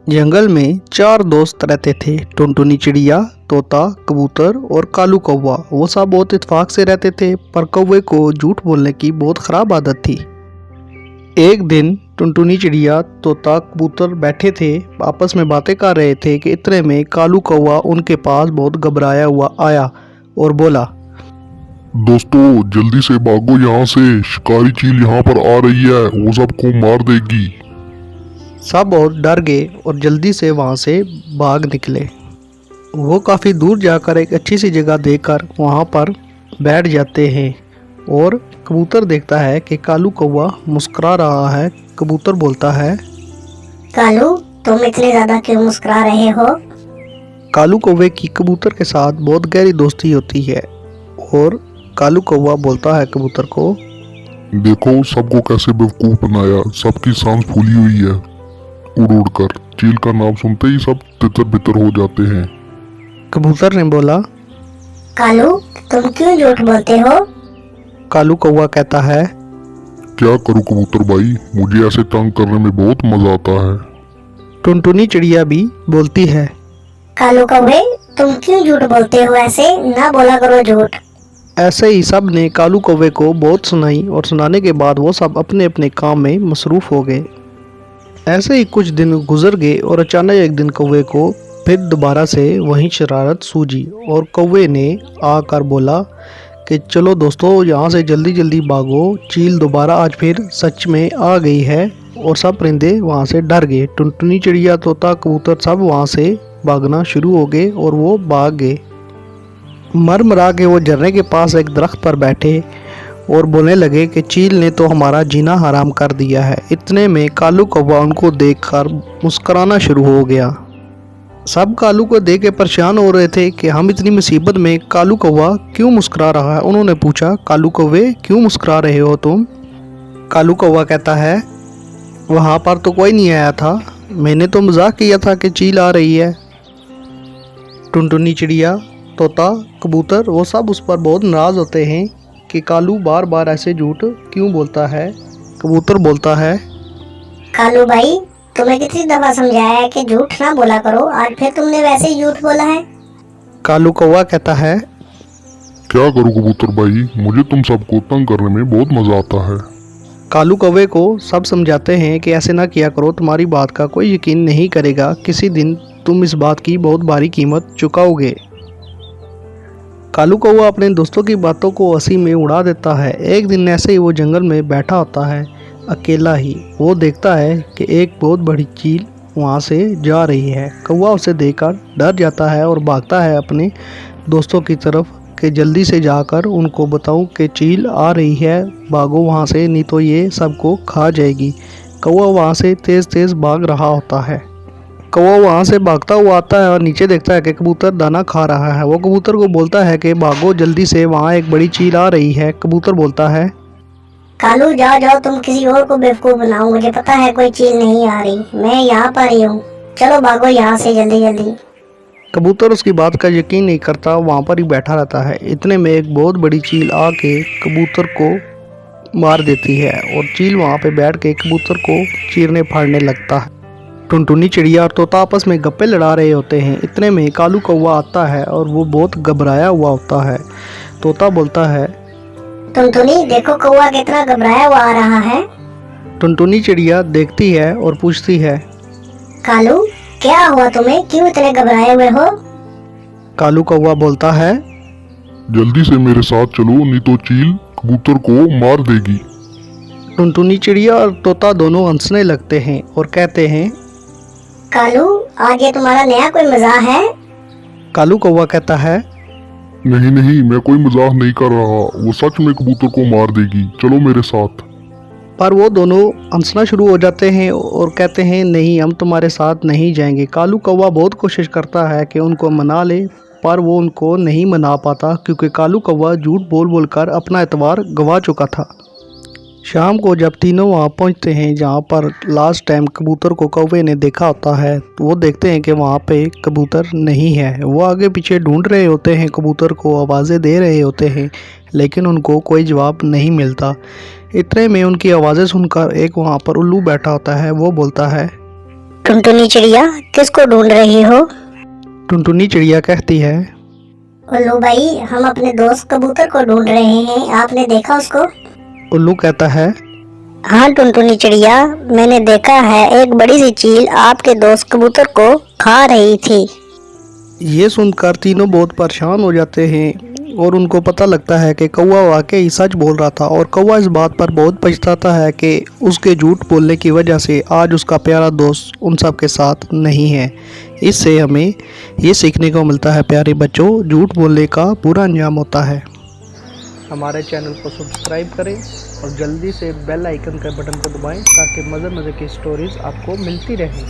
जंगल में चार दोस्त रहते थे। टुनटुनी चिड़िया, तोता, कबूतर और कालू कौवा। वो सब बहुत इत्तेफाक से रहते थे, पर कौवे को झूठ बोलने की बहुत ख़राब आदत थी। एक दिन टुनटुनी चिड़िया, तोता, कबूतर बैठे थे, आपस में बातें कर रहे थे कि इतने में कालू कौवा उनके पास बहुत घबराया हुआ आया और बोला, दोस्तों जल्दी से भागो यहाँ से, शिकारी चील यहाँ पर आ रही है, वो सबको मार देगी। सब बहुत डर गए और जल्दी से वहाँ से भाग निकले। वो काफ़ी दूर जाकर एक अच्छी सी जगह देखकर वहाँ पर बैठ जाते हैं और कबूतर देखता है कि कालू कौवा मुस्कुरा रहा है। कबूतर बोलता है, कालू, तुम इतने ज्यादा क्यों मुस्कुरा रहे हो? कालू कौवे की कबूतर के साथ बहुत गहरी दोस्ती होती है और कालू कौवा बोलता है कबूतर को, देखो सबको कैसे बेवकूफ बनाया, सबकी सांस फूली हुई है उड़ उड़ कर। चील का नाम सुनते ही सब तितर बितर हो जाते हैं। कबूतर ने बोला। कालू, तुम क्यों झूठ बोलते हो? कालू कौवा कहता है, क्या करूँ कबूतर भाई, मुझे ऐसे तंग करने में बहुत मजा आता है। टुनटुनी चिड़िया भी बोलती है, कालू कौवे, तुम क्यों झूठ बोलते हो? ऐसे ना बोला करो झूठ। ऐसे ही सब ने कालू कौवे को बहुत सुनाई और सुनाने के बाद वो सब अपने अपने काम में मसरूफ़ हो गए। ऐसे ही कुछ दिन गुजर गए और अचानक एक दिन कौवे को फिर दोबारा से वही शरारत सूझी और कौवे ने आकर बोला कि चलो दोस्तों, यहाँ से जल्दी जल्दी भागो, चील दोबारा आज फिर सच में आ गई है। और सब परिंदे वहाँ से डर गए। टुनटुनी चिड़िया, तोता, कबूतर सब वहाँ से भागना शुरू हो गए और वो भाग गए। मरमरा के वो झरने के पास एक दरख्त पर बैठे और बोलने लगे कि चील ने तो हमारा जीना हराम कर दिया है। इतने में कालू कौवा उनको देखकर मुस्कराना शुरू हो गया। सब कालू को देख के परेशान हो रहे थे कि हम इतनी मुसीबत में, कालू कौवा क्यों मुस्कुरा रहा है। उन्होंने पूछा, कालू कौवे क्यों मुस्कुरा रहे हो तुम? कालू कौवा कहता है, वहाँ पर तो कोई नहीं आया था, मैंने तो मजाक किया था कि चील आ रही है। टुनटुनी चिड़िया, तोता, कबूतर वो सब उस पर बहुत नाराज़ होते हैं कि कालू बार बार ऐसे झूठ क्यों बोलता है। कबूतर बोलता है, कालू भाई, तुम्हें कितनी दफा समझाया है कि झूठ ना बोला करो, आज फिर तुमने वैसे ही झूठ बोला है। कालू कौवा कहता है, क्या करूँ कबूतर भाई, मुझे तुम सबको तंग करने में बहुत मजा आता है। कालू कौवे को सब समझाते हैं कि ऐसे ना किया करो, तुम्हारी बात का कोई यकीन नहीं करेगा, किसी दिन तुम इस बात की बहुत भारी कीमत चुकाओगे। कालू कौवा अपने दोस्तों की बातों को हंसी में उड़ा देता है। एक दिन ऐसे ही वो जंगल में बैठा होता है अकेला ही। वो देखता है कि एक बहुत बड़ी चील वहाँ से जा रही है। कौवा उसे देखकर डर जाता है और भागता है अपने दोस्तों की तरफ कि जल्दी से जाकर उनको बताऊं कि चील आ रही है, भागो वहाँ से, नहीं तो ये सबको खा जाएगी। कौवा वहाँ से तेज़ तेज़ भाग रहा होता है। कौवा वहाँ से भागता हुआ आता है और नीचे देखता है कि कबूतर दाना खा रहा है। वो कबूतर को बोलता है कि भागो जल्दी से, वहाँ एक बड़ी चील आ रही है। कबूतर बोलता है, कालू जाओ जाओ, तुम किसी और को बेवकूफ बनाओ, मुझे पता है कोई चील नहीं आ रही, मैं यहाँ पर ही हूँ, चलो भागो यहाँ से जल्दी जल्दी। कबूतर उसकी बात का यकीन नहीं करता, वहाँ पर ही बैठा रहता है। इतने में एक बहुत बड़ी चील आके कबूतर को मार देती है और चील वहाँ पे बैठ के कबूतर को चीरने फाड़ने लगता है। टुनटुनी चिड़िया और तोता आपस में गप्पे लड़ा रहे होते हैं। इतने में कालू कौवा आता है और वो बहुत घबराया हुआ होता है। तोता बोलता है, टुनटुनी देखो, कौवा कितना घबराया हुआ आ रहा है। टुनटुनी चिड़िया देखती है और पूछती है, कालू, क्या हुआ तुम्हें, क्यों इतने घबराए हुए हो? कालू कौवा बोलता है, जल्दी से मेरे साथ चलो, नहीं तो चील कबूतर को मार देगी। टुनटुनी चिड़िया और तोता दोनों हंसने लगते हैं और कहते हैं, कालू, आज ये तुम्हारा नया कोई मजाक है? कालू कौवा कहता है, नहीं नहीं, मैं कोई मजाक नहीं कर रहा, वो सच में कबूतर को मार देगी, चलो मेरे साथ। पर वो दोनों हंसना शुरू हो जाते हैं और कहते हैं, नहीं, हम तुम्हारे साथ नहीं जाएंगे। कालू कौवा बहुत कोशिश करता है कि उनको मना ले, पर वो उनको नहीं मना पाता क्योंकि कालू कौवा झूठ बोल बोल कर अपना एतबार गंवा चुका था। शाम को जब तीनों वहाँ पहुँचते हैं जहाँ पर लास्ट टाइम कबूतर को कौवे ने देखा होता है, तो वो देखते हैं कि वहाँ पे कबूतर नहीं है। वो आगे पीछे ढूंढ रहे होते हैं, कबूतर को आवाज़ें दे रहे होते हैं, लेकिन उनको कोई जवाब नहीं मिलता। इतने में उनकी आवाज़ें सुनकर एक वहाँ पर उल्लू बैठा होता है। वो बोलता है, टुनटुनी चिड़िया, किसको ढूंढ रही हो? टुनटुनी चिड़िया कहती है, उल्लू भाई, हम अपने दोस्त कबूतर को ढूंढ रहे हैं, आपने देखा उसको? उल्लू कहता है, हाँ टुनटुनी चिड़िया, मैंने देखा है, एक बड़ी सी चील आपके दोस्त कबूतर को खा रही थी। ये सुनकर तीनों बहुत परेशान हो जाते हैं और उनको पता लगता है कि कौवा वाकई सच बोल रहा था और कौवा इस बात पर बहुत पछताता है कि उसके झूठ बोलने की वजह से आज उसका प्यारा दोस्त उन सब के साथ नहीं है। इससे हमें ये सीखने को मिलता है प्यारे बच्चों, झूठ बोलने का बुरा अंजाम होता है। हमारे चैनल को सब्सक्राइब करें और जल्दी से बेल आइकन के बटन को दबाएं ताकि मज़े मज़े की स्टोरीज़ आपको मिलती रहें।